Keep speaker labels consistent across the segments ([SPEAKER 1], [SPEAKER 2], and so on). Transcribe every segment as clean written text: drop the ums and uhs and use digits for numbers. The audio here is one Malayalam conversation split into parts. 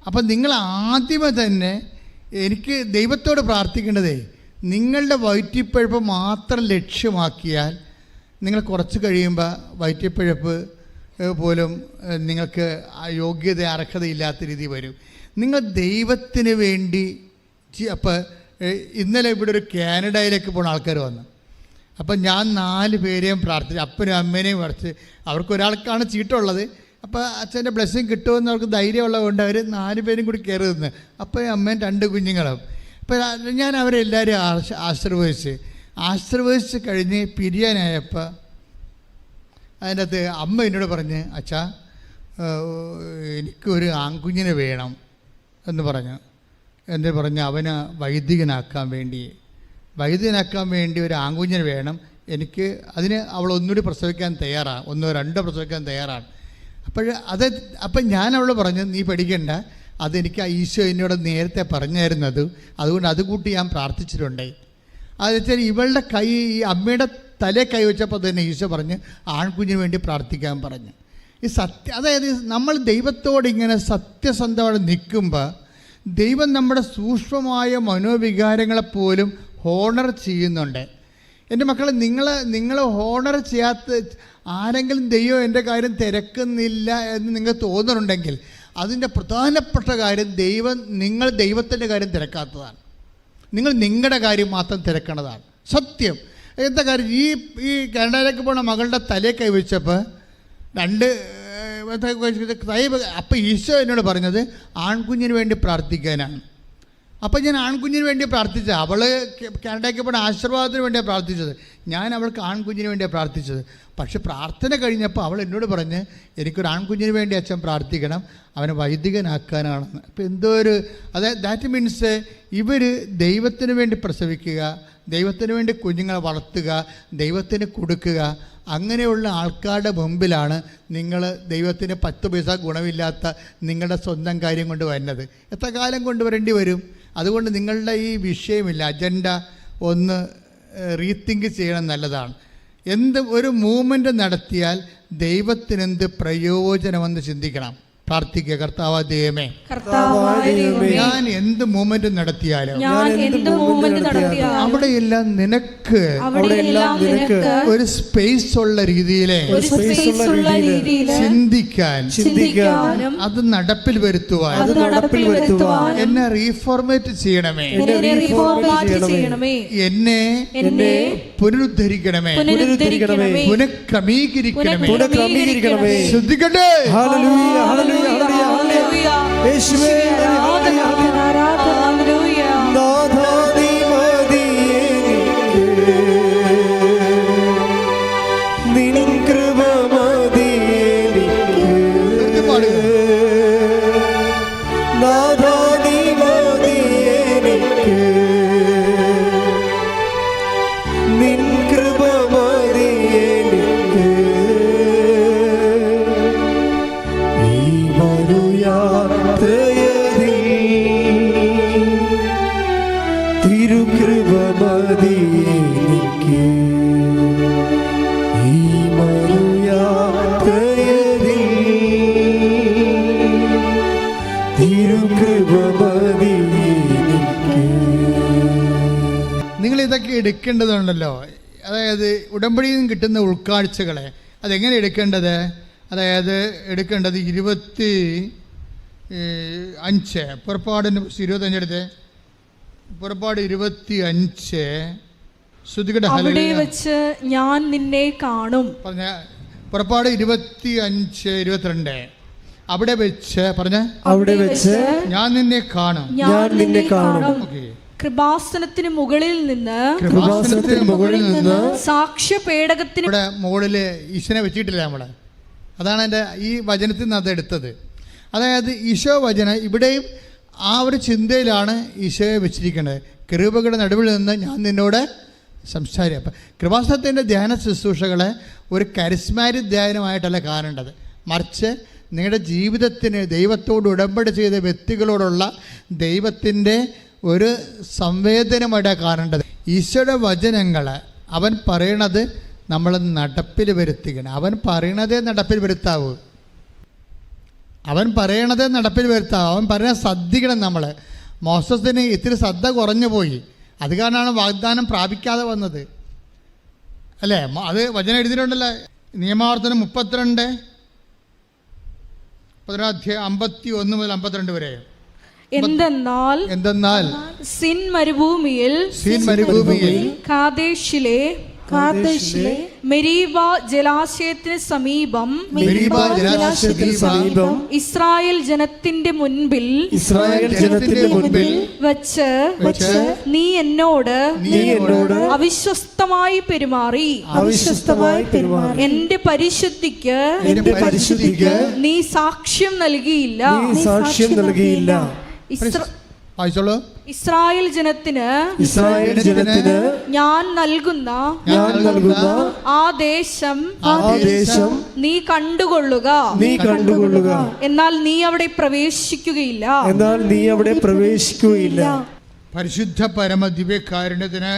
[SPEAKER 1] അപ്പം നിങ്ങൾ ആദ്യമേ തന്നെ എനിക്ക് ദൈവത്തോട് പ്രാർത്ഥിക്കേണ്ടതേ, നിങ്ങളുടെ വയറ്റിപ്പഴപ്പ് മാത്രം ലക്ഷ്യമാക്കിയാൽ നിങ്ങൾ കുറച്ച് കഴിയുമ്പോൾ വയറ്റിപ്പഴപ്പ് പോലും നിങ്ങൾക്ക് യോഗ്യത അർഹതയില്ലാത്ത രീതി വരും. നിങ്ങൾ ദൈവത്തിന് വേണ്ടി അപ്പോൾ ഇന്നലെ ഇവിടെ ഒരു കാനഡയിലേക്ക് പോകുന്ന ആൾക്കാർ വന്നു. അപ്പം ഞാൻ 4 പേരെയും പ്രാർത്ഥിച്ചു, അപ്പനും അമ്മേനെയും പ്രാർത്ഥിച്ച്. അവർക്ക് ഒരാൾക്കാണ് ചീട്ടുള്ളത്. അപ്പോൾ അച്ഛൻ്റെ ബ്ലെസ്സിങ് കിട്ടുമെന്ന് അവർക്ക് ധൈര്യമുള്ളതുകൊണ്ട് അവർ 4 പേരും കൂടി കയറി നിന്ന്. അപ്പം അമ്മയും 2 കുഞ്ഞുങ്ങളും. അപ്പോൾ ഞാൻ അവരെല്ലാവരും ആശീർവദിച്ച് കഴിഞ്ഞ് പിരിയാനായപ്പോൾ അതിൻ്റെ അകത്ത് അമ്മ എന്നോട് പറഞ്ഞ്, അച്ഛാ എനിക്കൊരു ആൺകുഞ്ഞിനെ വേണം എന്ന് പറഞ്ഞു. എന്ന് പറഞ്ഞ് അവന് വൈദികനാക്കാൻ വേണ്ടി ഒരു ആൺകുഞ്ഞിനെ വേണം എനിക്ക്. അതിന് അവൾ ഒന്നുകൂടി പ്രസവിക്കാൻ തയ്യാറാണ്, 1 2 പ്രസവിക്കാൻ തയ്യാറാണ്. അപ്പം ഞാൻ അവൾ പറഞ്ഞു, നീ പഠിക്കണ്ട, അതെനിക്ക് ഈശോ എന്നോട് നേരത്തെ പറഞ്ഞായിരുന്നത്, അതുകൊണ്ട് അതുകൂട്ടി ഞാൻ പ്രാർത്ഥിച്ചിട്ടുണ്ടേ. അത് വെച്ചാൽ ഇവളുടെ കൈ, ഈ അമ്മയുടെ തലേ കൈ വെച്ചപ്പോൾ തന്നെ ഈശോ പറഞ്ഞ് ആൺകുഞ്ഞിന് വേണ്ടി പ്രാർത്ഥിക്കാൻ പറഞ്ഞു. ഈ അതായത് നമ്മൾ ദൈവത്തോട് ഇങ്ങനെ സത്യസന്ധമായി നിൽക്കുമ്പോൾ ദൈവം നമ്മുടെ സൂക്ഷ്മമായ മനോവികാരങ്ങളെപ്പോലും ഹോണർ ചെയ്യുന്നുണ്ട്. എൻ്റെ മക്കളെ, നിങ്ങൾ ഹോണർ ചെയ്യാത്ത ആരെങ്കിലും ദൈവം എൻ്റെ കാര്യം തിരക്കുന്നില്ല എന്ന് നിങ്ങൾക്ക് തോന്നുന്നുണ്ടെങ്കിൽ അതിൻ്റെ പ്രധാനപ്പെട്ട കാര്യം നിങ്ങൾ ദൈവത്തിൻ്റെ കാര്യം തിരക്കാത്തതാണ്. നിങ്ങൾ നിങ്ങളുടെ കാര്യം മാത്രം തിരക്കണതാണ് സത്യം. എന്താ കാര്യം, ഈ കാനഡയിലേക്ക് പോണ മകളുടെ തലേ കൈവച്ചപ്പോൾ 2 അപ്പം ഈശോ എന്നോട് പറഞ്ഞത് ആൺകുഞ്ഞിന് വേണ്ടി പ്രാർത്ഥിക്കാനാണ്. അപ്പം ഞാൻ ആൺകുഞ്ഞിന് വേണ്ടി പ്രാർത്ഥിച്ചത്. അവൾ കാനഡയ്ക്ക് പോണ ആശീർവാദത്തിന് വേണ്ടിയാണ് പ്രാർത്ഥിച്ചത്. ഞാൻ അവൾക്ക് ആൺകുഞ്ഞിന് വേണ്ടിയാണ് പ്രാർത്ഥിച്ചത്. പക്ഷെ പ്രാർത്ഥന കഴിഞ്ഞപ്പോൾ അവൾ എന്നോട് പറഞ്ഞ് എനിക്കൊരു ആൺകുഞ്ഞിന് വേണ്ടി അച്ഛൻ പ്രാർത്ഥിക്കണം, അവനെ വൈദികനാക്കാനാണെന്ന്. അപ്പോൾ എന്തോ ഒരു ദാറ്റ് മീൻസ് ഇവർ ദൈവത്തിന് വേണ്ടി പ്രസവിക്കുക, ദൈവത്തിന് വേണ്ടി കുഞ്ഞുങ്ങളെ വളർത്തുക, ദൈവത്തിന് കൊടുക്കുക. അങ്ങനെയുള്ള ആൾക്കാരുടെ മുമ്പിലാണ് നിങ്ങൾ ദൈവത്തിന് 10 പൈസ ഗുണമില്ലാത്ത നിങ്ങളുടെ സ്വന്തം കാര്യം കൊണ്ട് വരുന്നത്. എത്ര കാലം കൊണ്ടുവരേണ്ടി വരും? അതുകൊണ്ട് നിങ്ങളുടെ ഈ വിഷയമില്ല, അജണ്ട ഒന്ന് റീതിങ്ക് ചെയ്യണം, നല്ലതാണ്. ഒരു മൂവ്മെൻറ്റ് നടത്തിയാൽ ദൈവത്തിനെന്ത് പ്രയോജനമെന്ന് ചിന്തിക്കണം. പ്രാർത്ഥിക്കുക, കർത്താവായ ദൈവമേ, ഞാൻ എന്ത് മൂവ്മെന്റ് നടത്തിയാലും അവിടെയെല്ലാം നിനക്ക് ഒരു സ്പേസ് ഉള്ള രീതിയിൽ ചിന്തിക്കാൻ, അത് നടപ്പിൽ വരുത്തുവാൻ എന്നെ റീഫോർമേറ്റ് ചെയ്യണമേ, എന്നെ പുനരുദ്ധരിക്കണമേ, പുനഃക്രമീകരിക്കണമേ. ശ്രദ്ധിക്കട്ടെ.
[SPEAKER 2] യേശുവേ
[SPEAKER 1] നിങ്ങളിതൊക്കെ എടുക്കേണ്ടതുണ്ടല്ലോ. അതായത് ഉടമ്പടിയിൽ നിന്ന് കിട്ടുന്ന ഉൾക്കാഴ്ചകളെ അതെങ്ങനെ എടുക്കേണ്ടത്? അതായത് എടുക്കേണ്ടത് 25 പുറപ്പാടിന് 25 എടുത്ത് പുറപ്പാട് 25
[SPEAKER 2] അവിടെ വെച്ച് ഞാൻ നിന്നെ കാണും
[SPEAKER 1] പറഞ്ഞ പുറപ്പാട് 25:22 അവിടെ വെച്ച് പറഞ്ഞ അവിടെ വെച്ച് ഞാൻ നിന്നെ കാണും.
[SPEAKER 2] കൃപാസനത്തിന് മുകളിൽ നിന്ന് സാക്ഷ്യപേടകത്തിന്
[SPEAKER 1] മുകളില് ഈശോനെ വെച്ചിട്ടില്ല നമ്മള്. അതാണ് എൻ്റെ ഈ വചനത്തിൽ നിന്ന് അതെടുത്തത്. അതായത് ഈശോ വചനം ഇവിടെയും ആ ഒരു ചിന്തയിലാണ് ഈശോയെ വെച്ചിരിക്കുന്നത്. കൃപകളുടെ നടുവിൽ നിന്ന് ഞാൻ നിന്നോട് സംസാരിക്കും. അപ്പം കൃപാസനത്തിൻ്റെ ധ്യാന ശുശ്രൂഷകളെ ഒരു കരിസ്മാറ്റിക് ധ്യാനമായിട്ടല്ല കാണേണ്ടത്, മറിച്ച് നിങ്ങളുടെ ജീവിതത്തിന് ദൈവത്തോട് ഉടമ്പടി ചെയ്ത വ്യക്തികളോടുള്ള ദൈവത്തിൻ്റെ ഒരു സംവേദനമായിട്ടാണ് കാണേണ്ടത്. ഈശോയുടെ വചനങ്ങൾ അവൻ പറയണത് നമ്മൾ നടപ്പിൽ വരുത്തുകയാണ്. അവൻ പറയണതേ നടപ്പിൽ വരുത്താവൂ. അവൻ പറയണത് നടപ്പിൽ വരുത്താം. അവൻ പറയുന്നത് ശ്രദ്ധിക്കണം. നമ്മൾ മോസസിന് ഇത്തിരി ശ്രദ്ധ കുറഞ്ഞു പോയി. അത് കാരണമാണ് വാഗ്ദാനം പ്രാപിക്കാതെ വന്നത്, അല്ലേ? അത് വചനം എഴുതിയിട്ടുണ്ടല്ലോ, നിയമാവർത്തനം 32 51 മുതൽ 52 വരെ.
[SPEAKER 2] എന്തെന്നാൽ സിൻ മരുഭൂമിയിൽ കാദേശിലെ മെരീബ ജലാശയത്തിന് സമീപം ഇസ്രായേൽ ജനത്തിന്റെ മുൻപിൽ വച്ച് നീ എന്നോട് അവിശ്വസ്തമായി പെരുമാറി എന്റെ പരിശുദ്ധിക്ക് നീ സാക്ഷ്യം നൽകിയില്ല. ഇസ്രായേൽ ജനത്തിന് ഞാൻ നൽകുന്ന ആ ദേശം നീ കണ്ടുകൊള്ളുക. എന്നാൽ നീ അവിടെ പ്രവേശിക്കുകയില്ല.
[SPEAKER 1] പരിശുദ്ധ പരമ ദിവ്യകാരുണ്യത്തിന്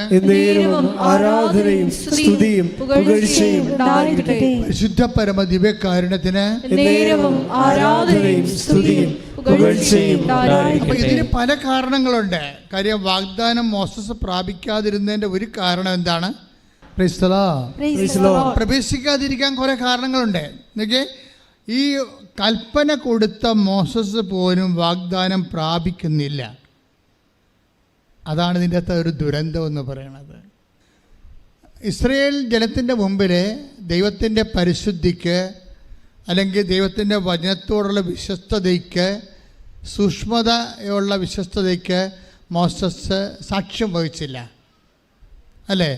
[SPEAKER 3] ആരാധനയും സ്തുതിയും പുകഴ്ചയും ഉണ്ടാകട്ടെ.
[SPEAKER 1] പരിശുദ്ധ പരമ ദിവ്യകാരുണ്യത്തിന്
[SPEAKER 3] ആരാധനയും സ്തുതിയും പുകഴ്ചയും ഉണ്ടാകട്ടെ.
[SPEAKER 1] അപ്പോൾ ഇതിന് പല കാരണങ്ങളുണ്ട്. കാര്യം വാഗ്ദാനം മോസസ് പ്രാപിക്കാതിരുന്നതിൻ്റെ ഒരു കാരണം എന്താണ്? പ്രവേശിക്കാതിരിക്കാൻ കുറേ കാരണങ്ങളുണ്ട്. എന്നൊക്കെ ഈ കൽപ്പന കൊടുത്ത മോസസ് പോലും വാഗ്ദാനം പ്രാപിക്കുന്നില്ല. അതാണ് ഇതിൻ്റെ അകത്ത് ഒരു ദുരന്തം എന്ന് പറയുന്നത്. ഇസ്രായേൽ ജനത്തിൻ്റെ മുമ്പിൽ ദൈവത്തിൻ്റെ പരിശുദ്ധിക്ക് അല്ലെങ്കിൽ ദൈവത്തിൻ്റെ വചനത്തോടുള്ള വിശ്വസ്തതയ്ക്ക്, സൂക്ഷ്മതയുള്ള വിശ്വസ്തതയ്ക്ക് മോസസ് സാക്ഷ്യം വഹിച്ചില്ല, അല്ലേ?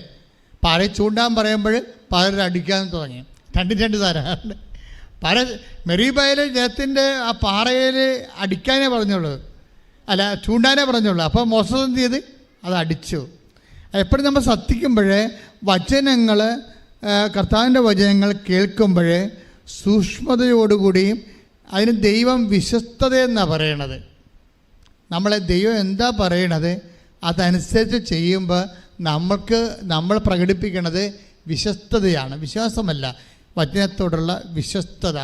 [SPEAKER 1] പാറയെ ചൂണ്ടാൻ പറയുമ്പോൾ പലരും അടിക്കാൻ തുടങ്ങി. രണ്ട് തരാറുണ്ട്. പല മെരീബയിലെ ജനത്തിൻ്റെ ആ പാറയിൽ അടിക്കാനേ പറഞ്ഞുള്ളൂ, അല്ല ചൂണ്ടാനേ പറഞ്ഞുള്ളൂ. അപ്പോൾ മോസസ് എന്ത് ചെയ്ത്? അത് അടിച്ചു. എപ്പോഴും നമ്മൾ ശ്രദ്ധിക്കുമ്പോൾ വചനങ്ങൾ, കർത്താവിൻ്റെ വചനങ്ങൾ കേൾക്കുമ്പോൾ സൂക്ഷ്മതയോടുകൂടിയും, അതിന് ദൈവം വിശ്വസ്തതയെന്നാണ് പറയണത്. നമ്മളെ ദൈവം എന്താ പറയണത് അതനുസരിച്ച് ചെയ്യുമ്പോൾ നമ്മൾ പ്രകടിപ്പിക്കുന്നത് വിശ്വസ്തതയാണ്, വിശ്വാസമല്ല, വചനത്തോടുള്ള വിശ്വസ്തത.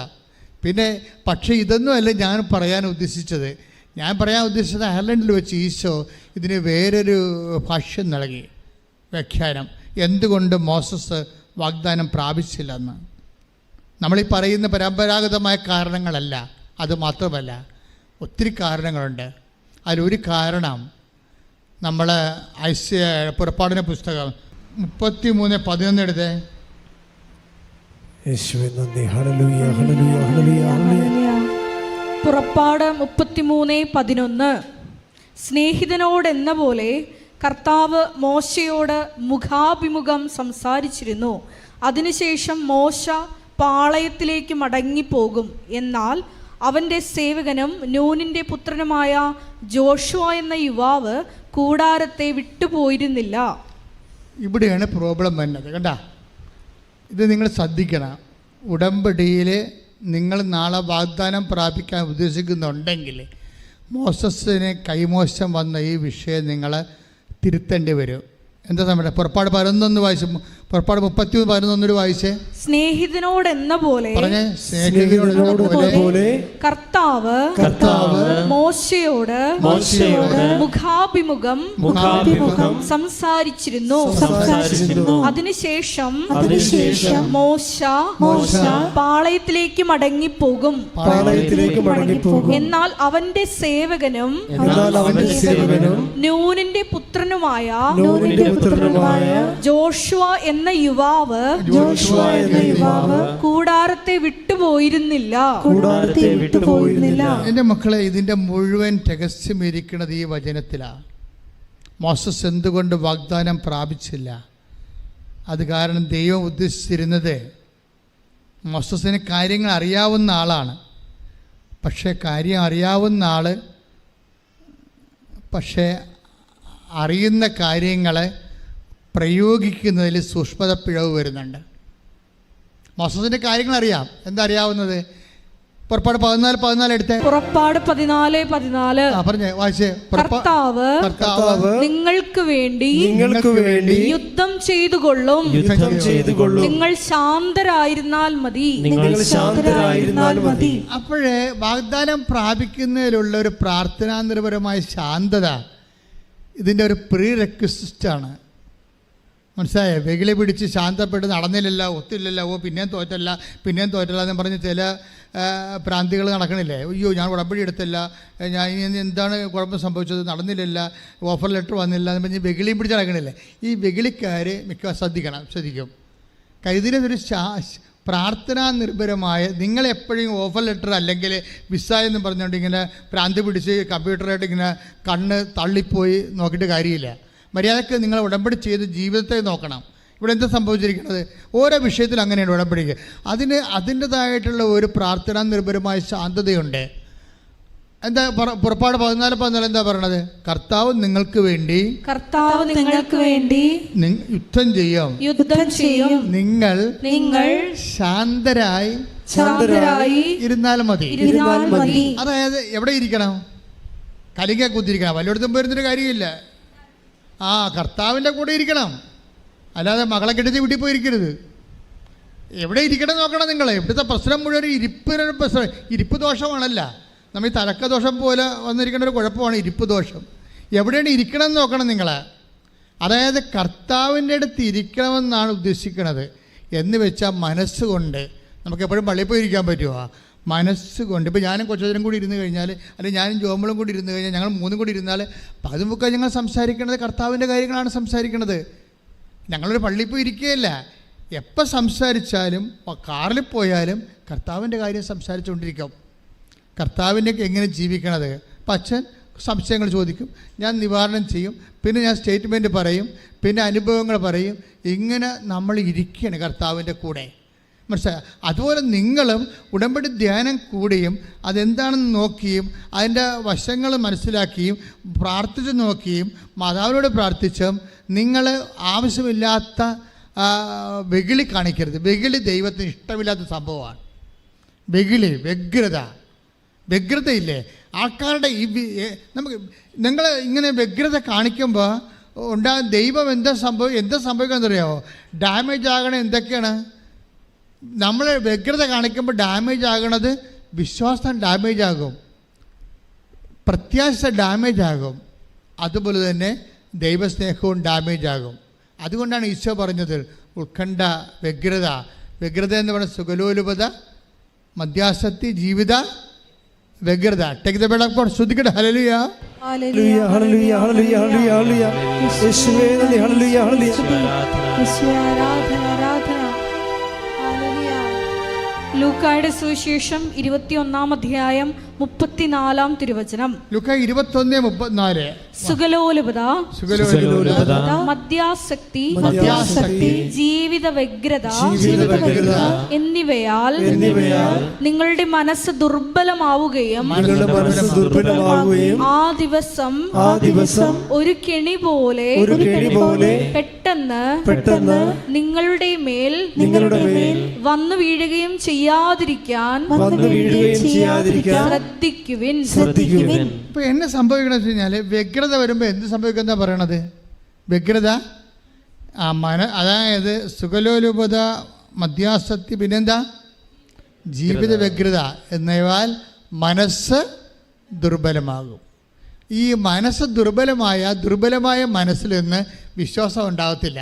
[SPEAKER 1] പിന്നെ പക്ഷേ ഇതൊന്നുമല്ല ഞാൻ പറയാൻ ഉദ്ദേശിച്ചത്. ഞാൻ പറയാൻ ഉദ്ദേശിച്ചത് അയർലൻഡിൽ വെച്ച് ഈശോ ഇതിന് വേറൊരു ഭാഷ്യം നൽകി, വ്യാഖ്യാനം. എന്തുകൊണ്ട് മോസസ് വാഗ്ദാനം പ്രാപിച്ചില്ലെന്ന്. നമ്മളീ പറയുന്ന പരമ്പരാഗതമായ കാരണങ്ങളല്ല, അത് മാത്രമല്ല ഒത്തിരി കാരണങ്ങളുണ്ട്. അതിലൊരു കാരണം നമ്മൾ പുറപ്പാടിൻ്റെ പുസ്തകം 33:11 എടുത്തേ.
[SPEAKER 2] പുറപ്പാട് 33:11. സ്നേഹിതനോടെന്ന പോലെ കർത്താവ് മോശയോട് മുഖാഭിമുഖം സംസാരിച്ചിരുന്നു. അതിനുശേഷം മോശ പാളയത്തിലേക്ക് മടങ്ങിപ്പോകും. എന്നാൽ അവൻ്റെ സേവകനും നൂനിൻ്റെ പുത്രനുമായ ജോഷുവ എന്ന യുവാവ് കൂടാരത്തെ വിട്ടുപോയിരുന്നില്ല.
[SPEAKER 1] ഇവിടെയാണ് പ്രോബ്ലം വരുന്നത്. കണ്ട, ഇത് നിങ്ങൾ ശ്രദ്ധിക്കണം. ഉടമ്പടിയിൽ നിങ്ങൾ നാളെ വാഗ്ദാനം പ്രാപിക്കാൻ ഉദ്ദേശിക്കുന്നുണ്ടെങ്കിൽ മോസസിന് കൈമോശം വന്ന ഈ വിഷയം നിങ്ങൾ തിരുത്തേണ്ടി വരും. എന്താ നമ്മുടെ പുറപ്പാട് 11 വായിച്ചു. പുറപ്പാട് 33:11 വായിച്ചേ.
[SPEAKER 2] സ്നേഹിതനോടെന്ന പോലെ കർത്താവ് മോശയോട് മുഖാഭിമുഖം സംസാരിച്ചിരുന്നു. അതിനുശേഷം മോശ പാളയത്തിലേക്ക് മടങ്ങിപ്പോകും. എന്നാൽ അവന്റെ സേവകനും നൂനിന്റെ പുത്രനുമായ ജോഷുവ എന്ന യുവാവ് കൂടാരത്തെ വിട്ടുപോയിരുന്നില്ല.
[SPEAKER 1] എൻ്റെ മക്കളെ, ഇതിൻ്റെ മുഴുവൻ രഹസ്യമിരിക്കുന്നത് ഈ വചനത്തിലാണ്. മോസസ് എന്തുകൊണ്ട് വാഗ്ദാനം പ്രാപിച്ചില്ല? അത് കാരണം ദൈവം ഉദ്ദേശിച്ചിരുന്നത് മോസസിന് കാര്യങ്ങൾ അറിയാവുന്ന ആളാണ്. പക്ഷേ കാര്യം അറിയാവുന്ന ആൾ അറിയുന്ന കാര്യങ്ങളെ പ്രയോഗിക്കുന്നതിൽ സൂക്ഷ്മത പിഴവ് വരുന്നുണ്ട്. മോസസിൻ്റെ കാര്യങ്ങൾ അറിയാം. എന്താ അറിയാവുന്നത്? പുറപ്പാട് 14:14 എടുത്തേ.
[SPEAKER 2] പുറപ്പാട് 14:14.
[SPEAKER 1] പറഞ്ഞേ, വായിച്ചേ.
[SPEAKER 2] കർത്താവ് നിങ്ങൾക്ക് വേണ്ടി യുദ്ധം ചെയ്തുകൊള്ളും. നിങ്ങൾ ശാന്തരായിരുന്നാൽ മതി.
[SPEAKER 1] അപ്പോഴേ വാഗ്ദാനം പ്രാപിക്കുന്നതിലുള്ള ഒരു പ്രാർത്ഥനാനിർഭരമായ ശാന്തത ഇതിൻ്റെ ഒരു പ്രീ റെക്വിസിറ്റാണ്. മനസ്സിലായേ? വെകിളി പിടിച്ച് ശാന്തപ്പെട്ട് നടന്നില്ലല്ലോ, ഒത്തില്ലല്ലോ, പിന്നെയും തോറ്റല്ല എന്ന് പറഞ്ഞ് ചില പ്രാന്തികൾ നടക്കണില്ലേ. അയ്യോ, ഞാൻ ഉടമ്പടി എടുത്തില്ല, ഞാൻ ഇനി എന്താണ് കുഴപ്പം സംഭവിച്ചത്, നടന്നില്ല, ഓഫർ ലെറ്റർ വന്നില്ല എന്ന് പറഞ്ഞ് വെകിളിയും പിടിച്ച് നടക്കണില്ലേ. ഈ വെകിളിക്കാർ ശ്രദ്ധിക്കും. കൈതിലൊരു പ്രാർത്ഥനാ നിർഭരമായ, നിങ്ങളെപ്പോഴും ഓഫർ ലെറ്റർ അല്ലെങ്കിൽ വിസ എന്ന് പറഞ്ഞുകൊണ്ട് ഇങ്ങനെ പ്രാന്തി പിടിച്ച് കമ്പ്യൂട്ടറായിട്ട് ഇങ്ങനെ കണ്ണ് തള്ളിപ്പോയി നോക്കിയിട്ട് കാര്യമില്ല. മര്യാദക്ക് നിങ്ങൾ ഉടമ്പടി ചെയ്ത് ജീവിതത്തെ നോക്കണം. ഇവിടെ എന്താ സംഭവിച്ചിരിക്കുന്നത്? ഓരോ വിഷയത്തിൽ അങ്ങനെയാണ് ഉടമ്പടിക്ക്. അതിൻ്റെതായിട്ടുള്ള ഒരു പ്രാർത്ഥനാ നിർഭരമായ ശാന്തതയുണ്ട്. എന്താ പുറപ്പാട് 14:14 എന്താ പറയണത്? കർത്താവ് നിങ്ങൾക്ക് വേണ്ടി യുദ്ധം ചെയ്യും. നിങ്ങൾ ശാന്തരായി ഇരുന്നാൽ മതി. അതായത് എവിടെ ഇരിക്കണം? കലിങ്ങ കുത്തിരിക്കണം. വല്ലയിടത്തും പോയിരുന്നൊരു കാര്യമില്ല. കർത്താവിൻ്റെ കൂടെ ഇരിക്കണം. അല്ലാതെ മകളെ കെട്ടിച്ച് വീട്ടിൽ പോയിരിക്കരുത്. എവിടെ ഇരിക്കണം നോക്കണം നിങ്ങൾ. ഇവിടുത്തെ പ്രശ്നം മുഴുവൻ ഇരിപ്പ് ദോഷമാണല്ല. നമ്മൾ ഈ തലക്ക ദോഷം പോലെ വന്നിരിക്കേണ്ട ഒരു കുഴപ്പമാണ് ഇരിപ്പ് ദോഷം. എവിടെയാണ് ഇരിക്കണം എന്ന് നോക്കണം നിങ്ങൾ. അതായത് കർത്താവിൻ്റെ അടുത്ത് ഇരിക്കണമെന്നാണ് ഉദ്ദേശിക്കുന്നത്. എന്ന് വെച്ചാൽ മനസ്സുകൊണ്ട്. നമുക്ക് എപ്പോഴും പള്ളിയിൽ പോയി ഇരിക്കാൻ പറ്റുമോ? മനസ്സുകൊണ്ട്. ഇപ്പോൾ ഞാനും കൊച്ചതിനും കൂടി ഇരുന്ന് കഴിഞ്ഞാൽ, അല്ലെങ്കിൽ ഞാനും ജോമളും കൂടി ഇരുന്ന് കഴിഞ്ഞാൽ, ഞങ്ങൾ മൂന്നും കൂടി ഇരുന്നാൽ പതുമുക്ക ഞങ്ങൾ സംസാരിക്കുന്നത് കർത്താവിൻ്റെ കാര്യങ്ങളാണ് സംസാരിക്കുന്നത്. ഞങ്ങളൊരു പള്ളിയിൽ പോയി ഇരിക്കുകയല്ല. എപ്പോൾ സംസാരിച്ചാലും കാറിൽ പോയാലും കർത്താവിൻ്റെ കാര്യം സംസാരിച്ചുകൊണ്ടിരിക്കും. കർത്താവിൻ്റെ എങ്ങനെ ജീവിക്കണത്. അപ്പം അച്ഛൻ സംശയങ്ങൾ ചോദിക്കും, ഞാൻ നിവാരണം ചെയ്യും, പിന്നെ ഞാൻ സ്റ്റേറ്റ്മെൻറ്റ് പറയും, പിന്നെ അനുഭവങ്ങൾ പറയും. ഇങ്ങനെ നമ്മൾ ഇരിക്കുകയാണ് കർത്താവിൻ്റെ കൂടെ. മനസ്സിലായി? അതുപോലെ നിങ്ങളും ഉടമ്പടി ധ്യാനം കൂടിയും അതെന്താണെന്ന് നോക്കിയും അതിൻ്റെ വശങ്ങൾ മനസ്സിലാക്കിയും പ്രാർത്ഥിച്ച് നോക്കിയും മാതാവിനോട് പ്രാർത്ഥിച്ചും നിങ്ങൾ ആവശ്യമില്ലാത്ത വെകിളി കാണിക്കരുത്. വെകിളി ദൈവത്തിന് ഇഷ്ടമില്ലാത്ത സംഭവമാണ്. വ്യഗ്രതയില്ലേ ആൾക്കാരുടെ നമുക്ക് നിങ്ങൾ ഇങ്ങനെ വ്യഗ്രത കാണിക്കുമ്പോൾ ദൈവം എന്താ സംഭവിക്കാമെന്നറിയാമോ? ഡാമേജ് ആകണ എന്തൊക്കെയാണ്? നമ്മൾ വ്യഗ്രത കാണിക്കുമ്പോൾ ഡാമേജ് ആകണത് വിശ്വാസം ഡാമേജ് ആകും, പ്രത്യാശ ഡാമേജ് ആകും, അതുപോലെ തന്നെ ദൈവസ്നേഹവും ഡാമേജ് ആകും. അതുകൊണ്ടാണ് ഈശോ പറഞ്ഞത് ഉത്കണ്ഠ, വ്യഗ്രത എന്ന് പറയുന്നത് സുഖലോലുപത, മദ്യാസക്തി, ജീവിത വ്യഗ്രത. Take the bed of God. ശ്രദ്ധിക്കട്ടെ. Hallelujah,
[SPEAKER 3] hallelujah, hallelujah, hallelujah, hallelujah, യേശുവേ നന്ദി. ഹല്ലേലൂയ, ഹല്ലേലൂയ,
[SPEAKER 2] ലൂക്കായുടെ സുവിശേഷം 21-ാം അധ്യായം 34-ാം തിരുവചനം.
[SPEAKER 1] ലൂക്ക 21:34.
[SPEAKER 2] സുഖലോലുപത, മദ്യാസക്തി, ജീവിത വ്യഗ്രത എന്നിവയാൽ നിങ്ങളുടെ മനസ്സ് ദുർബലമാവുകയും ആ ദിവസം ഒരു കെണി പോലെ പെട്ടെന്ന് നിങ്ങളുടെ മേൽ വന്നു വീഴുകയും ചെയ്യാതിരിക്കാൻ ശ്രദ്ധിക്കുവിൻ.
[SPEAKER 1] ഇപ്പൊ എന്നെ സംഭവിക്കണമെന്ന് വെച്ച് കഴിഞ്ഞാൽ വ്യഗ്രത വരുമ്പോൾ എന്ത് സംഭവിക്കുന്ന പറയണത്? വ്യഗ്രത അതായത് സുഖലോലുപത, മദ്യാസക്തി, പിന്നെന്താ ജീവിത വ്യഗ്രത എന്നിവയാൽ മനസ്സ് ദുർബലമാകും. ഈ മനസ്സ് ദുർബലമായ മനസ്സിൽ നിന്ന് വിശ്വാസം ഉണ്ടാകത്തില്ല,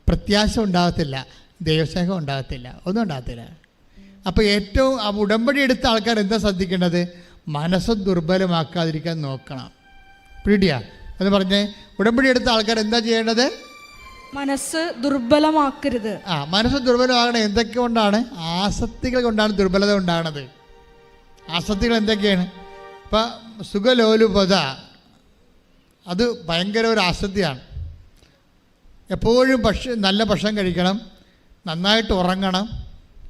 [SPEAKER 1] പ്രത്യാശ ഉണ്ടാകത്തില്ല, ദൈവസ്നേഹം ഉണ്ടാകത്തില്ല, ഒന്നും ഉണ്ടാകത്തില്ല. അപ്പോൾ ഏറ്റവും ഉടമ്പടി എടുത്ത ആൾക്കാർ എന്താ ശ്രദ്ധിക്കേണ്ടത്? മനസ്സ് ദുർബലമാക്കാതിരിക്കാൻ നോക്കണം. പിടിയാ എന്ന് പറഞ്ഞേ. ഉടമ്പടി എടുത്ത ആൾക്കാർ എന്താ ചെയ്യേണ്ടത്?
[SPEAKER 2] മനസ്സ് ദുർബലമാക്കരുത്.
[SPEAKER 1] മനസ്സ് ദുർബലമാകണം. എന്തൊക്കെ കൊണ്ടാണ്? ആസക്തികൾ കൊണ്ടാണ് ദുർബലത ഉണ്ടാകുന്നത്. ആസക്തികൾ എന്തൊക്കെയാണ്? ഇപ്പം സുഖലോലുപത, അത് ഭയങ്കര ഒരു ആസക്തിയാണ്. എപ്പോഴും നല്ല ഭക്ഷണം കഴിക്കണം, നന്നായിട്ട് ഉറങ്ങണം,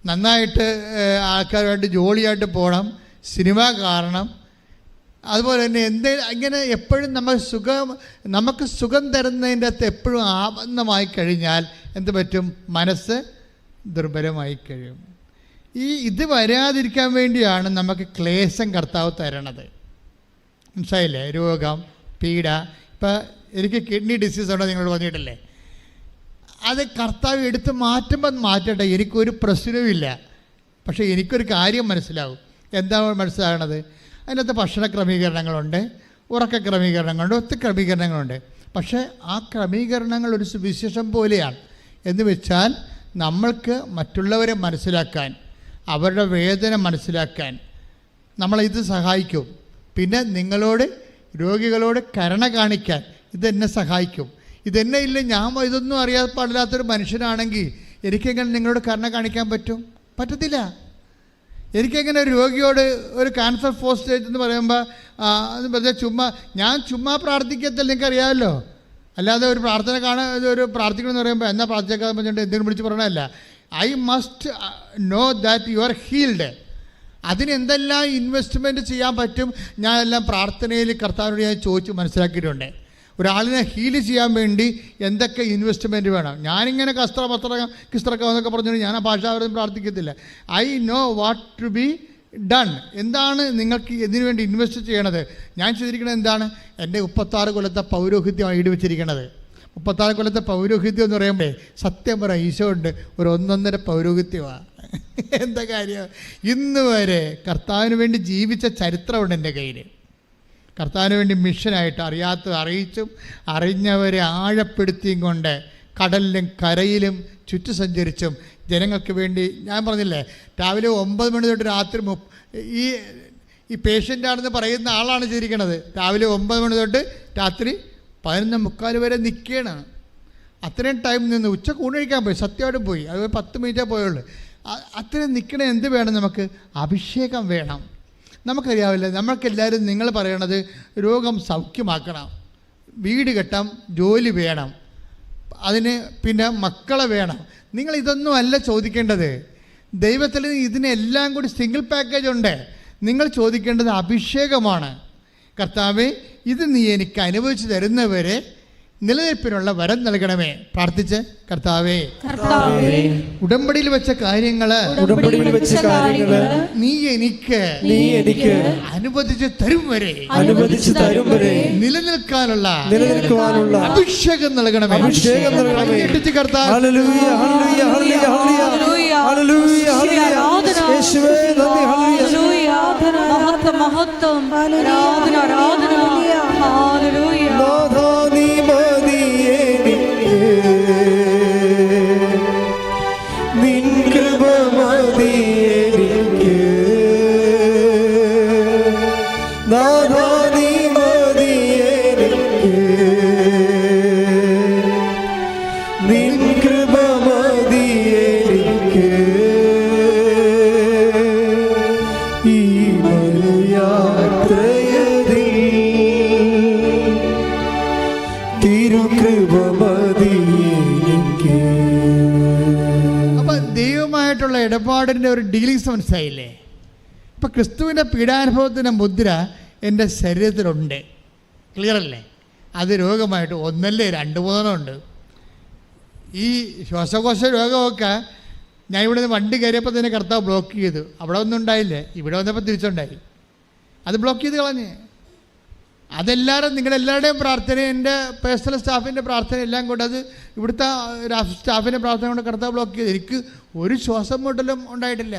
[SPEAKER 1] നന്നായിട്ട് ആൾക്കാരുമായിട്ട് ജോളിയായിട്ട് പോകണം, സിനിമ കാണണം. അതുപോലെ തന്നെ ഇങ്ങനെ എപ്പോഴും നമുക്ക് സുഖം തരുന്നതിൻ്റെ അകത്ത് എപ്പോഴും ആബന്ധമായി കഴിഞ്ഞാൽ എന്ത് പറ്റും? മനസ്സ് ദുർബലമായി കഴിയും. ഇത് വരാതിരിക്കാൻ വേണ്ടിയാണ് നമുക്ക് ക്ലേശം കർത്താവ് തരണത്. മനസ്സിലായില്ലേ? രോഗം, പീഡ. ഇപ്പം എനിക്ക് കിഡ്നി ഡിസീസ് ഉണ്ടോ നിങ്ങളോട് പറഞ്ഞിട്ടില്ലേ? അത് കർത്താവ് എടുത്ത് മാറ്റുമ്പോൾ മാറ്റട്ടെ, എനിക്കൊരു പ്രശ്നവുമില്ല. പക്ഷേ എനിക്കൊരു കാര്യം മനസ്സിലാവും. എന്താണ് മനസ്സിലാകണത്? അതിനകത്ത് ഭക്ഷണ ക്രമീകരണങ്ങളുണ്ട്, ഉറക്ക ക്രമീകരണങ്ങളുണ്ട്, ഒത്തിരി ക്രമീകരണങ്ങളുണ്ട്. പക്ഷേ ആ ക്രമീകരണങ്ങൾ ഒരു സുവിശേഷം പോലെയാണ്. എന്ന് വെച്ചാൽ നമ്മൾക്ക് മറ്റുള്ളവരെ മനസ്സിലാക്കാൻ, അവരുടെ വേദന മനസ്സിലാക്കാൻ നമ്മളിത് സഹായിക്കും. പിന്നെ നിങ്ങളോട്, രോഗികളോട് കരുണ കാണിക്കാൻ ഇതെന്നെ സഹായിക്കും. ഇതെന്നെ ഇല്ല, ഞാൻ ഇതൊന്നും അറിയാൻ പാടില്ലാത്തൊരു മനുഷ്യനാണെങ്കിൽ എനിക്കെങ്ങനെ നിങ്ങളോട് കരുണ കാണിക്കാൻ പറ്റും? പറ്റത്തില്ല. എനിക്കെങ്ങനെ ഒരു രോഗിയോട്, ഒരു ക്യാൻസർ ഫോർ സ്റ്റേജ് എന്ന് പറയുമ്പോൾ ചുമ്മാ പ്രാർത്ഥിക്കത്തില്ല, നിങ്ങൾക്കറിയാമല്ലോ. അല്ലാതെ ഒരു പ്രാർത്ഥന ഒരു പ്രാർത്ഥിക്കണമെന്ന് പറയുമ്പോൾ എന്നാ പ്രാർത്ഥിക്കാൻ പറഞ്ഞിട്ട് എന്തെങ്കിലും വിളിച്ച് പറയണമല്ല. I must know that you are healed. അതിന് എന്തെല്ലാം ഇൻവെസ്റ്റ്മെൻറ്റ് ചെയ്യാൻ പറ്റും ഞാൻ എല്ലാം പ്രാർത്ഥനയിൽ കർത്താവിനോട് ഞാൻ ചോദിച്ച് മനസ്സിലാക്കിയിട്ടുണ്ട്. ഒരാളിനെ ഹീല് ചെയ്യാൻ വേണ്ടി എന്തൊക്കെ ഇൻവെസ്റ്റ്മെൻറ്റ് വേണം. ഞാനിങ്ങനെ കിസ്ത്രക്കം എന്നൊക്കെ പറഞ്ഞുകൊണ്ട് ഞാൻ ആ ഭാഷാവരം പ്രാർത്ഥിക്കത്തില്ല. I know what to be done. എന്താണ് നിങ്ങൾക്ക് ഇതിനു വേണ്ടി ഇൻവെസ്റ്റ് ചെയ്യണത്? ഞാൻ ചെയ്തിരിക്കുന്നത് എന്താണ്? എൻ്റെ 36 കൊല്ലത്തെ പൗരോഹിത്യമാണ് ഈട് വെച്ചിരിക്കുന്നത്. 36 കൊല്ലത്തെ പൗരോഹിത്യം എന്ന് പറയുമ്പോൾ സത്യം പറയാം, ഈശോ ഉണ്ട്, ഒരു 1.5 പൗരോഹിത്യമാണ്. എന്താ കാര്യം? ഇന്ന് വരെ കർത്താവിന് വേണ്ടി ജീവിച്ച ചരിത്രമുണ്ട് എൻ്റെ കയ്യിൽ. കർത്താവിന് വേണ്ടി മിഷനായിട്ട് അറിയിച്ചും അറിഞ്ഞവരെ ആഴപ്പെടുത്തിയും കൊണ്ട് കടലിലും കരയിലും ചുറ്റു സഞ്ചരിച്ചും ജനങ്ങൾക്ക് വേണ്ടി. ഞാൻ പറഞ്ഞില്ലേ, രാവിലെ 9 മണി തൊട്ട് രാത്രി ഈ പേഷ്യൻ്റാണെന്ന് പറയുന്ന ആളാണ് ചെയ്തിരിക്കുന്നത്. രാവിലെ 9 മണി തൊട്ട് രാത്രി 11:45 വരെ നിൽക്കുകയാണ്. അത്രയും ടൈം നിന്ന് ഉച്ചക്ക് ഊണ് കഴിക്കാൻ പോയി, സത്യമായിട്ടും പോയി. അത് 10 മിനിറ്റേ പോയുള്ളൂ. അത്രയും നിൽക്കണ എന്ത് വേണം? നമുക്ക് അഭിഷേകം വേണം. നമുക്കറിയാവില്ല, നമ്മൾക്കെല്ലാവരും നിങ്ങൾ പറയണത് രോഗം സൗഖ്യമാക്കണം, വീട് കെട്ടാം, ജോലി വേണം, അതിന് പിന്നെ മക്കളെ വേണം. നിങ്ങൾ ഇതൊന്നും അല്ല ചോദിക്കേണ്ടത്. ദൈവത്തിൽ ഇതിനെല്ലാം കൂടി സിംഗിൾ പാക്കേജ് ഉണ്ട്. നിങ്ങൾ ചോദിക്കേണ്ടത് അഭിഷേകമാണ്. കർത്താവേ, ഇത് നീ എനിക്ക് അനുഭവിച്ചു തരുന്നവരെ നിലനിൽപ്പിനുള്ള വരം നൽകണമേ. പ്രാർത്ഥിച്ച് കർത്താവേ, ഉടമ്പടിയിൽ വെച്ച കാര്യങ്ങള് നീ എനിക്ക് അനുവദിച്ചു തരും വരെ നിലനിൽക്കാനുള്ള അഭിഷേകം നൽകണമേ. കർത്താവ്
[SPEAKER 2] മഹത്വം, ആരാധന, ആരാധന. ഹല്ലേലൂയ.
[SPEAKER 3] നിൻ കൃപ മതി എനിക്ക്, നാഥാ നീ മതി എനിക്ക്, നിൻ കൃപ മതി എനിക്ക്. ഈ യാത്രയതിൽ തിരുകൃപ മതി എനിക്ക്.
[SPEAKER 1] ദൈവമായിട്ടുള്ള ഇടപാടിൻ്റെ ഒരു ഡീലിങ്സ് മനസ്സിലായില്ലേ? ഇപ്പം ക്രിസ്തുവിൻ്റെ പീഡാനുഭവത്തിൻ്റെ മുദ്ര എൻ്റെ ശരീരത്തിലുണ്ട്. ക്ലിയർ അല്ലേ? അത് രോഗമായിട്ട് 1 അല്ല 2 3 ഉണ്ട്. ഈ ശ്വാസകോശ രോഗമൊക്കെ ഞാൻ ഇവിടെ നിന്ന് വണ്ടി കയറിയപ്പോൾ തന്നെ കർത്താവ് ബ്ലോക്ക് ചെയ്തു. അവിടെ ഒന്നും ഉണ്ടായില്ലേ, ഇവിടെ വന്നപ്പോൾ തിരിച്ചുണ്ടായി. അത് ബ്ലോക്ക് ചെയ്ത് കളഞ്ഞ്. അതെല്ലാവരും നിങ്ങളെല്ലാവരുടെയും പ്രാർത്ഥന, എൻ്റെ പേഴ്സണൽ സ്റ്റാഫിൻ്റെ പ്രാർത്ഥന എല്ലാം കൊണ്ട്, അത് ഇവിടുത്തെ സ്റ്റാഫിൻ്റെ പ്രാർത്ഥന കൊണ്ട് കർത്താവ് ബ്ലോക്ക് ചെയ്ത്. എനിക്ക് ഒരു ശ്വാസം മുട്ടലും ഉണ്ടായിട്ടില്ല.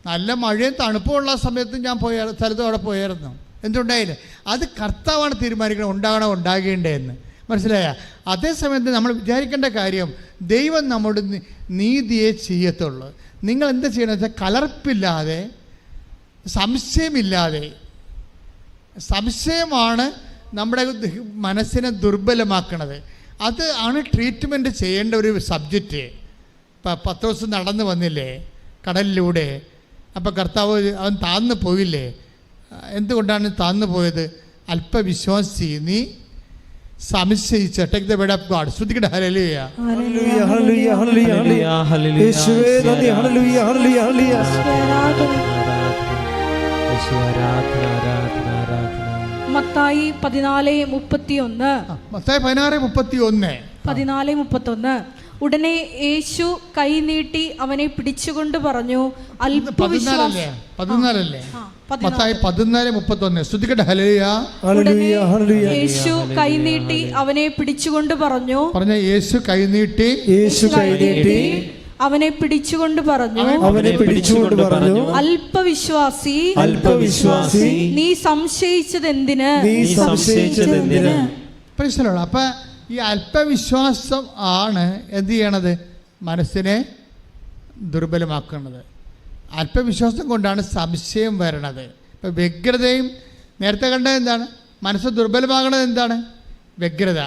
[SPEAKER 1] നല്ല മഴയും തണുപ്പുമുള്ള സമയത്തും ഞാൻ സ്ഥലത്തും അവിടെ പോയായിരുന്നു. എന്തുണ്ടായില്ല? അത് കർത്താവാണ് തീരുമാനിക്കുന്നത് ഉണ്ടാകണോ ഉണ്ടാകേണ്ടതെന്ന്. മനസ്സിലായ? അതേസമയത്ത് നമ്മൾ വിചാരിക്കേണ്ട കാര്യം, ദൈവം നമ്മുടെ നീതിയെ ചെയ്യത്തുള്ളൂ. നിങ്ങൾ എന്താ ചെയ്യണമെന്ന് വെച്ചാൽ കലർപ്പില്ലാതെ, സംശയമില്ലാതെ. സംശയമാണ് നമ്മുടെ മനസ്സിനെ ദുർബലമാക്കണത്. അത് ആണ് ട്രീറ്റ്മെൻറ്റ് ചെയ്യേണ്ട ഒരു സബ്ജക്റ്റ്. ഇപ്പം 10 ദിവസം നടന്നു വന്നില്ലേ കടലിലൂടെ, അപ്പം കർത്താവ് അവൻ താന്നു പോയില്ലേ? എന്തുകൊണ്ടാണ് താന്നു പോയത്? അല്പവിശ്വാസി, നീ സംശയിച്ച. Take the word of God. ശ്രദ്ധിക്കട്ടെ. Hallelujah,
[SPEAKER 3] hallelujah, hallelujah, hallelujah, hallelujah. യേശുവേ നന്ദി. ഹല്ലേലൂയ, ഹല്ലേലൂയ, ഹല്ലേലൂയ.
[SPEAKER 2] മത്തായി 14:31.
[SPEAKER 1] മത്തായി 16:31.
[SPEAKER 2] ഉടനെ യേശു കൈ നീട്ടി അവനെ പിടിച്ചുകൊണ്ട് പറഞ്ഞു,
[SPEAKER 1] 14 മത്തായി 14:31. ശ്രദ്ധിക്കട്ടെ. ഹല്ലേലൂയ.
[SPEAKER 3] ഹല്ലേലൂയ. ഹല്ലേലൂയ.
[SPEAKER 2] യേശു കൈ നീട്ടി അവനെ പിടിച്ചുകൊണ്ട് പറഞ്ഞു,
[SPEAKER 1] യേശു കൈ നീട്ടി
[SPEAKER 2] അവനെ പിടിച്ചുകൊണ്ട് പറഞ്ഞു, അല്പവിശ്വാസി, നീ സംശയിച്ചതെന്തിന്?
[SPEAKER 1] അപ്പൊ ഈ അല്പവിശ്വാസം ആണ് എന്ത് ചെയ്യണത്? മനസ്സിനെ ദുർബലമാക്കുന്നത്. അല്പവിശ്വാസം കൊണ്ടാണ് സംശയം വരണത്. ഇപ്പം വ്യഗ്രതയും നേരത്തെ കണ്ടത് എന്താണ്? മനസ്സ് ദുർബലമാകണത് എന്താണ്? വ്യഗ്രത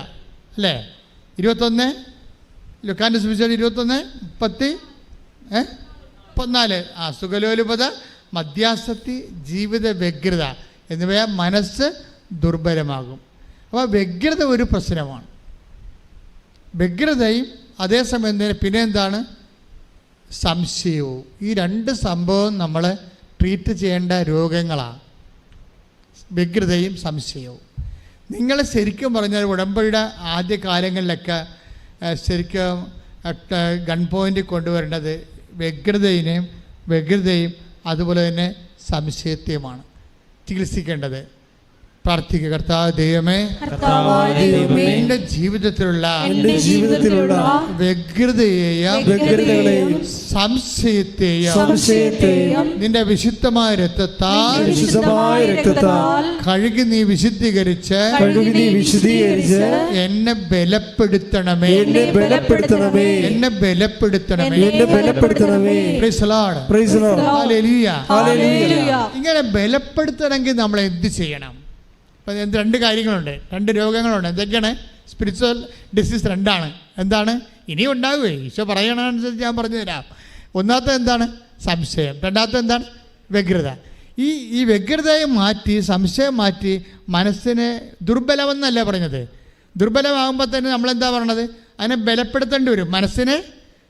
[SPEAKER 1] അല്ലേ? 21 ലൂക്കാന്റെ സുവിശേഷം 21:14. സുഖലോലുപത, മദ്യാസക്തി, ജീവിത വ്യഗ്രത എന്നിവ മനസ്സ് ദുർബലമാകും. അപ്പോൾ വ്യഗ്രത ഒരു പ്രശ്നമാണ്. വ്യഗ്രതയും അതേസമയം തന്നെ പിന്നെ എന്താണ്? സംശയവും. ഈ രണ്ട് സംഭവം നമ്മൾ ട്രീറ്റ് ചെയ്യേണ്ട രോഗങ്ങളാണ്, വ്യഗ്രതയും സംശയവും. നിങ്ങൾ ശരിക്കും പറഞ്ഞാൽ ഉടമ്പടിയുടെ ആദ്യ കാലങ്ങളിലൊക്കെ ശരിക്കും ഗൺ പോയിൻ്റ് കൊണ്ടുവരേണ്ടത് വ്യഗ്രതയും അതുപോലെ തന്നെ സംശയത്തെയുമാണ് ചികിത്സിക്കേണ്ടത്. പ്രാർത്ഥിക്കുക. കർത്താവ് ദൈവമേ, എൻ്റെ ജീവിതത്തിലുള്ള വ്യഗ്രതയെയും സംശയത്തെയും നിന്റെ വിശുദ്ധമായ രക്തത്താൽ കഴുകി നീ വിശുദ്ധീകരിച്ച് എന്നെ ബലപ്പെടുത്തണമേ. ഇങ്ങനെ ബലപ്പെടുത്തണമെങ്കിൽ നമ്മൾ എന്ത് ചെയ്യണം? അപ്പം രണ്ട് കാര്യങ്ങളുണ്ട്, രണ്ട് രോഗങ്ങളുണ്ട്. എന്തൊക്കെയാണ്? സ്പിരിച്വൽ ഡിസീസ് രണ്ടാണ്. എന്താണ്? ഇനിയും ഉണ്ടാകുമേ, ഈശോ പറയണനുസരിച്ച് ഞാൻ പറഞ്ഞു തരാം. ഒന്നാമത്തെ എന്താണ്? സംശയം. രണ്ടാമത്തെ എന്താണ്? വ്യഗ്രത. ഈ വ്യഗ്രതയെ മാറ്റി, സംശയം മാറ്റി മനസ്സിനെ ദുർബലമെന്നല്ല പറഞ്ഞത്. ദുർബലമാകുമ്പോൾ തന്നെ നമ്മളെന്താ പറയണത്? അതിനെ ബലപ്പെടുത്തേണ്ടി വരും. മനസ്സിനെ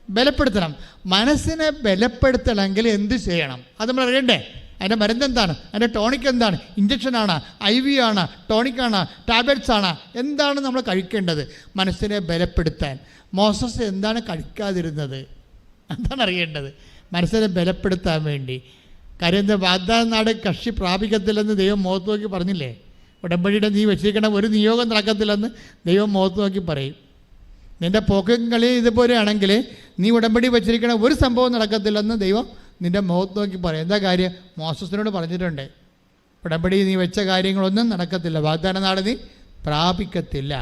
[SPEAKER 1] ബലപ്പെടുത്തണം. മനസ്സിനെ ബലപ്പെടുത്തണമെങ്കിൽ എന്ത് ചെയ്യണം? അത് നമ്മൾ അറിയണ്ടേ? അതിൻ്റെ മരുന്ന് എന്താണ്? അതിൻ്റെ ടോണിക് എന്താണ്? ഇഞ്ചക്ഷനാണ്, IV ആണ്, ടോണിക്കാണ്, ടാബ്ലറ്റ്സ് ആണ്? എന്താണ് നമ്മൾ കഴിക്കേണ്ടത് മനസ്സിനെ ബലപ്പെടുത്താൻ? മോസസ് എന്താണ് കഴിക്കാതിരുന്നത്? എന്താണ് അറിയേണ്ടത് മനസ്സിനെ ബലപ്പെടുത്താൻ വേണ്ടി? കാര്യം എന്താ? വാഗ്ദാന നാട് കക്ഷി പ്രാപിക്കത്തില്ലെന്ന് ദൈവം മുഖത്ത് നോക്കി പറഞ്ഞില്ലേ? ഉടമ്പടിയുടെ നീ വെച്ചിരിക്കണ ഒരു നിയോഗം നടക്കത്തില്ലെന്ന് ദൈവം മുഖത്ത് നോക്കി പറയും. നിൻ്റെ പോക്കും കളി ഇതുപോലെയാണെങ്കിൽ നീ ഉടമ്പടി വെച്ചിരിക്കണ ഒരു സംഭവം നടക്കത്തില്ലെന്ന് ദൈവം നിൻ്റെ മുഖത്ത് നോക്കി പറയും. എന്താ കാര്യം? മോസസിനോട് പറഞ്ഞിട്ടുണ്ട്, ഉടമ്പടി നീ വെച്ച കാര്യങ്ങളൊന്നും നടക്കത്തില്ല, വാഗ്ദാന നാട് നീ പ്രാപിക്കത്തില്ല.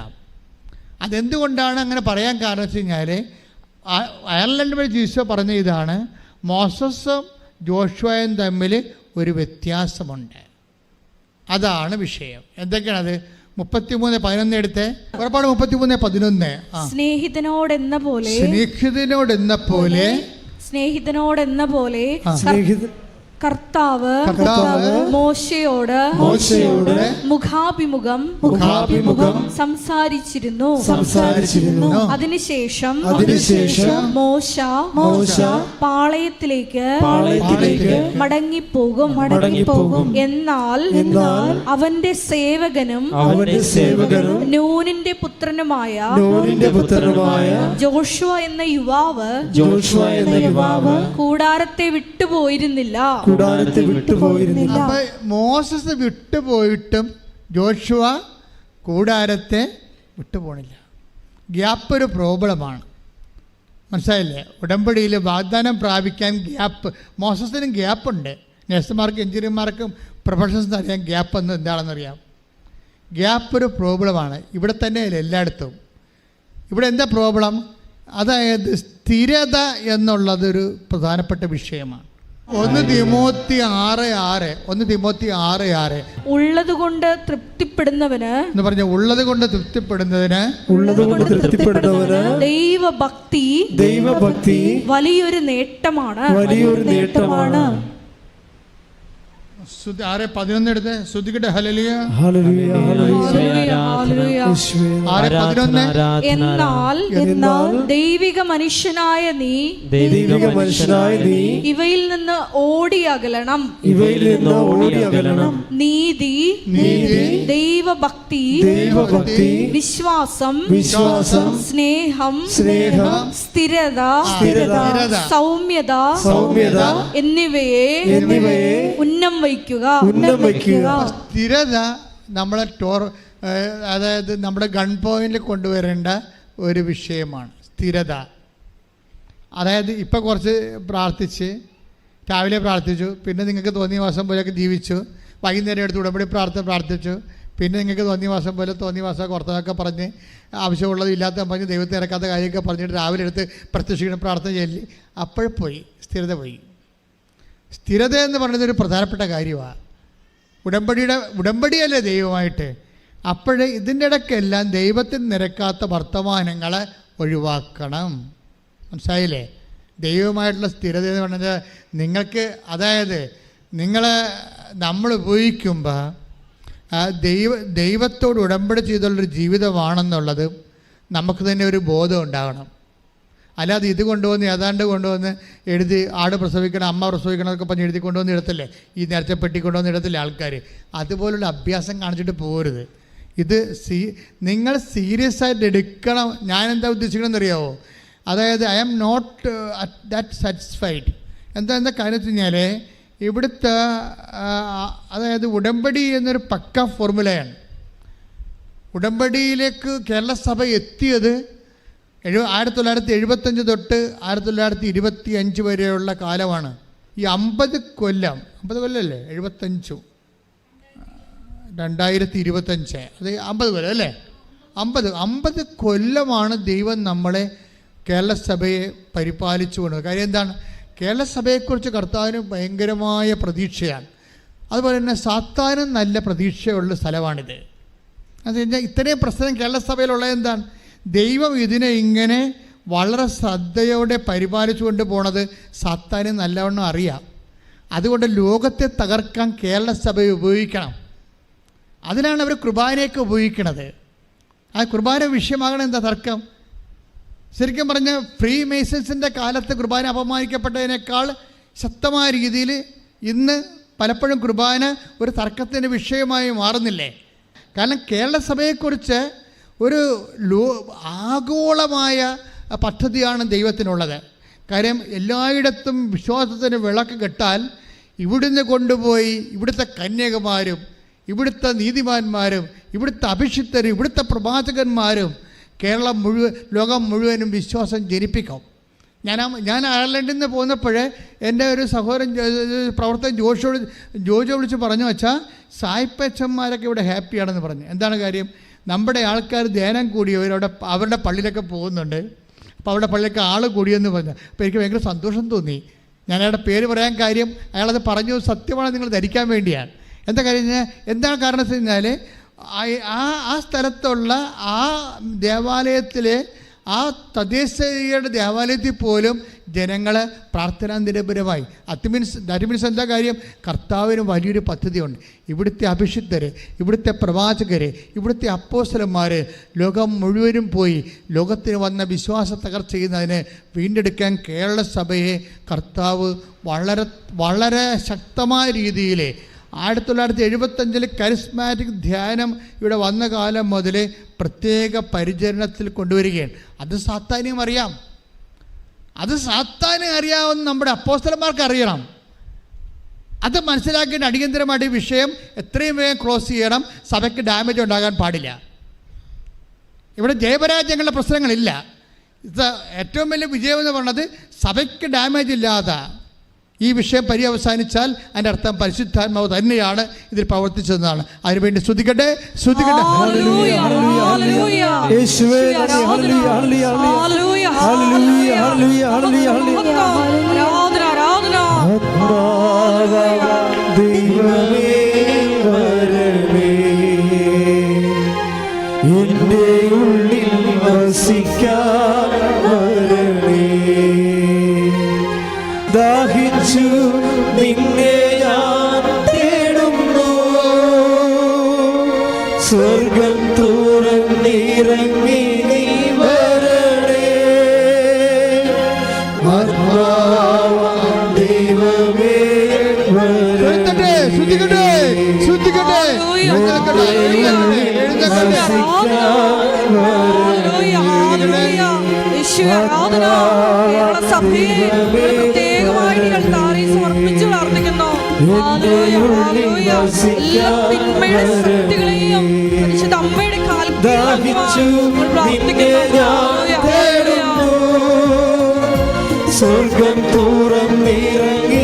[SPEAKER 1] അതെന്തുകൊണ്ടാണ് അങ്ങനെ പറയാൻ കാരണം വെച്ച് കഴിഞ്ഞാൽ അയർലൻഡ് വഴി ഈശോ പറഞ്ഞ ഇതാണ്, മോസസും ജോഷുവയും തമ്മിൽ ഒരു വ്യത്യാസമുണ്ട്. അതാണ് വിഷയം. എന്തൊക്കെയാണത്? 33:11 എടുത്ത്. പുറപ്പാട് 33:11.
[SPEAKER 2] സ്നേഹിതനോടെന്ന പോലെ കർത്താവ് മോശയോട് മുഖാഭിമുഖം സംസാരിച്ചിരുന്നു. അതിനുശേഷം മോശ പാളയത്തിലേക്ക് മടങ്ങിപ്പോകും. എന്നാൽ അവന്റെ സേവകനും നൂനിന്റെ പുത്രനുമായ ജോഷുവ എന്ന യുവാവ് കൂടാരത്തെ വിട്ടുപോയിരുന്നില്ല.
[SPEAKER 1] മോസസ് വിട്ടുപോയിട്ടും ജോഷുവ കൂടാരത്തെ വിട്ടുപോണില്ല. ഗ്യാപ്പ് ഒരു പ്രോബ്ലമാണ്. മനസ്സിലായില്ലേ? ഉടമ്പടിയിൽ വാഗ്ദാനം പ്രാപിക്കാൻ ഗ്യാപ്പ്. മോസസിനും ഗ്യാപ്പുണ്ട്. നഴ്സുമാർക്കും എഞ്ചിനീയർമാർക്കും പ്രൊഫഷൻസിന് അറിയാം ഗ്യാപ്പ് എന്ന് എന്താണെന്നറിയാം. ഗ്യാപ്പ് ഒരു പ്രോബ്ലമാണ്. ഇവിടെ തന്നെയല്ല, എല്ലായിടത്തും. ഇവിടെ എന്താ പ്രോബ്ലം? അതായത് സ്ഥിരത എന്നുള്ളതൊരു പ്രധാനപ്പെട്ട വിഷയമാണ്. 1 തിമോത്തി 6:6
[SPEAKER 2] ഉള്ളതുകൊണ്ട് തൃപ്തിപ്പെടുന്നവന്
[SPEAKER 1] എന്ന് പറഞ്ഞ ഉള്ളതുകൊണ്ട് തൃപ്തിപ്പെടുന്നതിന്
[SPEAKER 2] ദൈവഭക്തി വലിയൊരു നേട്ടമാണ്.
[SPEAKER 1] ആരെ 11 എടുത്ത് ശ്രുതിക്കട്ടെ. ഹല്ലേലൂയ
[SPEAKER 3] ഹല്ലേലൂയ
[SPEAKER 2] ഹല്ലേലൂയ, ഹല്ലേലൂയ.
[SPEAKER 3] യേശുവേ
[SPEAKER 1] ആരെ 11?
[SPEAKER 2] എന്നാൽ ദൈവിക മനുഷ്യനായ നീ
[SPEAKER 3] ദൈവിക മനുഷ്യനായ നീ
[SPEAKER 2] ഇവയിൽ നിന്ന് ഓടി അകലണം.
[SPEAKER 3] ഇവയിൽ നിന്ന് ഓടി അകലണം.
[SPEAKER 2] നീതി, ദൈവഭക്തി,
[SPEAKER 3] ദൈവഭക്തി,
[SPEAKER 2] വിശ്വാസം, സ്നേഹം, സ്ഥിരത, സൗമ്യത എന്നിവയെ ഉന്നം വയ്ക്കുക.
[SPEAKER 1] സ്ഥിരത നമ്മളെ അതായത് നമ്മുടെ ഗൺ പോയിന്റിൽ കൊണ്ടുവരേണ്ട ഒരു വിഷയമാണ് സ്ഥിരത. അതായത് ഇപ്പോൾ കുറച്ച് പ്രാർത്ഥിച്ച് രാവിലെ പ്രാർത്ഥിച്ചു, പിന്നെ നിങ്ങൾക്ക് തോന്നിയ മാസം പോലെയൊക്കെ ജീവിച്ചു, വൈകുന്നേരം എടുത്ത് ഉടമ്പടി പ്രാർത്ഥിച്ചു, പിന്നെ നിങ്ങൾക്ക് തോന്നിയ മാസം പോലെ തോന്നിയ മാസം കുറച്ചതൊക്കെ പറഞ്ഞ് ആവശ്യമുള്ളത് ഇല്ലാത്ത പറഞ്ഞ് ദൈവത്തെ ഇറക്കാത്ത കാര്യമൊക്കെ പറഞ്ഞിട്ട് രാവിലെ എടുത്ത് പ്രത്യക്ഷിക്കണം പ്രാർത്ഥന ചൊല്ലി, അപ്പോഴപ്പോയി സ്ഥിരത പോയി. സ്ഥിരത എന്ന് പറയുന്നത് ഒരു പ്രധാനപ്പെട്ട കാര്യമാണ്. ഉടമ്പടിയല്ലേ ദൈവമായിട്ട്. അപ്പോഴേ ഇതിൻ്റെ ഇടയ്ക്കെല്ലാം ദൈവത്തിന് നിരക്കാത്ത വർത്തമാനങ്ങളെ ഒഴിവാക്കണം. മനസ്സിലായില്ലേ? ദൈവമായിട്ടുള്ള സ്ഥിരത എന്ന് പറഞ്ഞത് നിങ്ങൾക്ക്, അതായത് നമ്മൾ ഉപയോഗിക്കുമ്പോൾ ദൈവത്തോട് ഉടമ്പടി ചെയ്തുള്ളൊരു ജീവിതമാണെന്നുള്ളത് നമുക്ക് തന്നെ ഒരു ബോധം ഉണ്ടാകണം. അല്ലാതെ ഇത് കൊണ്ടുവന്ന് ഏതാണ്ട് കൊണ്ടുവന്ന് എഴുതി ആട് പ്രസവിക്കണം, അമ്മ പ്രസവിക്കണം എന്നൊക്കെ പറഞ്ഞ് എഴുതി കൊണ്ടുവന്ന് ഇടത്തില്ലേ, ഈ നേരത്തെ പെട്ടി കൊണ്ടുവന്ന് ഇടത്തില്ലേ ആൾക്കാർ. അതുപോലുള്ള അഭ്യാസം കാണിച്ചിട്ട് പോകരുത്. ഇത് നിങ്ങൾ സീരിയസ് ആയിട്ട് എടുക്കണം. ഞാൻ എന്താ ഉദ്ദേശിക്കണമെന്ന് അറിയാമോ? അതായത് I am not that satisfied. എന്താ കാര്യം വെച്ച് കഴിഞ്ഞാൽ ഇവിടുത്തെ അതായത് ഉടമ്പടി എന്നൊരു പക്ക ഫോർമുലയാണ്. ഉടമ്പടിയിലേക്ക് കേരള സഭ എത്തിയത് 1975 തൊട്ട് 1925 വരെയുള്ള കാലമാണ്. ഈ 50 കൊല്ലമല്ലേ 75, 2025, അത് 50 കൊല്ലം അല്ലേ? 50 കൊല്ലമാണ് ദൈവം നമ്മളെ കേരള സഭയെ പരിപാലിച്ചു കൊണ്ടത്. കാര്യം എന്താണ്? കേരള സഭയെക്കുറിച്ച് കർത്താവിന് ഭയങ്കരമായ പ്രതീക്ഷയാണ്. അതുപോലെ തന്നെ സാത്താനും നല്ല പ്രതീക്ഷയുള്ള സ്ഥലമാണിത്. അത് കഴിഞ്ഞാൽ ഇത്രയും പ്രശ്നം കേരള സഭയിലുള്ളത് എന്താണ്? ദൈവം ഇതിനെ ഇങ്ങനെ വളരെ ശ്രദ്ധയോടെ പരിപാലിച്ചു കൊണ്ട് പോണത് സാത്താന് നല്ലവണ്ണം അറിയാം. അതുകൊണ്ട് ലോകത്തെ തകർക്കാൻ കേരള സഭയെ ഉപയോഗിക്കണം. അതിനാണ് അവർ കുർബാനയൊക്കെ ഉപയോഗിക്കുന്നത്. ആ കുർബാന വിഷയമാകണം. എന്താ തർക്കം? ശരിക്കും പറഞ്ഞാൽ ഫ്രീ മേസൺസിൻ്റെ കാലത്ത് കുർബാന അപമാനിക്കപ്പെട്ടതിനേക്കാൾ ശക്തമായ രീതിയിൽ ഇന്ന് പലപ്പോഴും കുർബാന ഒരു തർക്കത്തിൻ്റെ വിഷയമായി മാറുന്നില്ലേ? കാരണം കേരള സഭയെക്കുറിച്ച് ഒരു ആഗോളമായ പദ്ധതിയാണ് ദൈവത്തിനുള്ളത്. കാര്യം എല്ലായിടത്തും വിശ്വാസത്തിന് വിളക്ക് കെട്ടാൽ ഇവിടുന്ന് കൊണ്ടുപോയി ഇവിടുത്തെ കന്യകമാരും ഇവിടുത്തെ നീതിമാന്മാരും ഇവിടുത്തെ അഭിഷിക്തരും ഇവിടുത്തെ പ്രവാചകന്മാരും ലോകം മുഴുവനും വിശ്വാസം ജനിപ്പിക്കും. ഞാൻ അയർലൻഡിൽ നിന്ന് പോന്നപ്പോൾ എൻ്റെ ഒരു സഹോദരൻ പ്രവർത്തകൻ ജോജോ വിളിച്ച് പറഞ്ഞു വെച്ചാൽ സായിപ്പച്ചന്മാരൊക്കെ ഇവിടെ ഹാപ്പിയാണെന്ന് പറഞ്ഞു. എന്താണ് കാര്യം? നമ്മുടെ ആൾക്കാർ ധ്യാനം കൂടിയവരവിടെ അവരുടെ പള്ളിയിലൊക്കെ പോകുന്നുണ്ട്. അപ്പോൾ അവരുടെ പള്ളിയിലൊക്കെ ആൾ കൂടിയെന്ന് പറഞ്ഞു. അപ്പോൾ എനിക്ക് ഭയങ്കര സന്തോഷം തോന്നി. ഞാൻ അയാളുടെ പേര് പറയാൻ കാര്യം അയാളത് പറഞ്ഞു സത്യമാണ് നിങ്ങൾ ധരിക്കാൻ വേണ്ടിയാണ്. എന്താ കാര്യം? എന്താണ് കാരണം വെച്ച് കഴിഞ്ഞാൽ ആ സ്ഥലത്തുള്ള ആ ദേവാലയത്തിലെ ആ തദ്ദേശീയരുടെ ദേവാലയത്തിൽ പോലും ജനങ്ങൾ പ്രാർത്ഥനാ നിരപരമായി. ദാറ്റ് മീൻസ് എന്താ കാര്യം? കർത്താവിന് വലിയൊരു പദ്ധതിയുണ്ട്. ഇവിടുത്തെ അഭിഷിക്തർ, ഇവിടുത്തെ പ്രവാചകർ, ഇവിടുത്തെ അപ്പോസ്തലന്മാർ ലോകം മുഴുവനും പോയി ലോകത്തിന് വന്ന വിശ്വാസ തകർച്ച ചെയ്യുന്നതിന് വീണ്ടെടുക്കാൻ കേരള സഭയെ കർത്താവ് വളരെ വളരെ ശക്തമായ രീതിയിൽ 1975 കരിസ്മാറ്റിക് ധ്യാനം ഇവിടെ വന്ന കാലം മുതൽ പ്രത്യേക പരിചരണത്തിൽ കൊണ്ടുവരികയാണ്. അത് സാത്താനും അറിയാം. അത് സാത്താനും അറിയാവുന്ന നമ്മുടെ അപ്പോസ്തലന്മാർക്ക് അറിയണം. അത് മനസ്സിലാക്കേണ്ട അടിയന്തരമായിട്ട് ഈ വിഷയം എത്രയും വേഗം ക്ലോസ് ചെയ്യണം. സഭയ്ക്ക് ഡാമേജ് ഉണ്ടാകാൻ പാടില്ല. ഇവിടെ ജയപരാജയങ്ങളുടെ പ്രശ്നങ്ങളില്ല. ഇത് ഏറ്റവും വലിയ വിജയം എന്ന് പറയുന്നത് സഭയ്ക്ക് ഡാമേജ് ഇല്ലാതെ ഈ വിഷയം പര്യവസാനിച്ചാൽ അതിൻ്റെ അർത്ഥം പരിശുദ്ധാത്മാവ് തന്നെയാണ് ഇതിൽ പ്രവർത്തിച്ചതെന്നാണ്. അതിനുവേണ്ടി സ്തുതിക്കട്ടെ.
[SPEAKER 3] ദാഹിച്ചു നിന്നെ ഞാൻ സ്വർഗം തുറന്നിറങ്ങി നീ വരണേ, ആത്മാവാം ദൈവമേ
[SPEAKER 1] എഴുന്നേറ്റേ, ശ്രദ്ധിക്കട്ടെ, ശ്രദ്ധിക്കട്ടെ. എഴുന്നേൽക്കട്ടെ, എഴുന്നേൽക്കട്ടെ, എഴുന്നേൽക്കട്ടെ.
[SPEAKER 2] യേശുവേ, ആരാധന. കേരള സഭയെ ഒരു പ്രത്യേകമായിട്ട് ഞങ്ങൾ താരേ സമർപ്പിച്ചു പ്രാർത്ഥിക്കുന്നു. Hallelujah, hallelujah. എല്ലാ തിന്മയുടെ ശക്തികളെയും പരിശുദ്ധ അമ്മയുടെ കാൽക്കീഴിൽ പ്രാർത്ഥിക്കുന്നു.
[SPEAKER 3] സ്വർഗം തുറന്നിറങ്ങി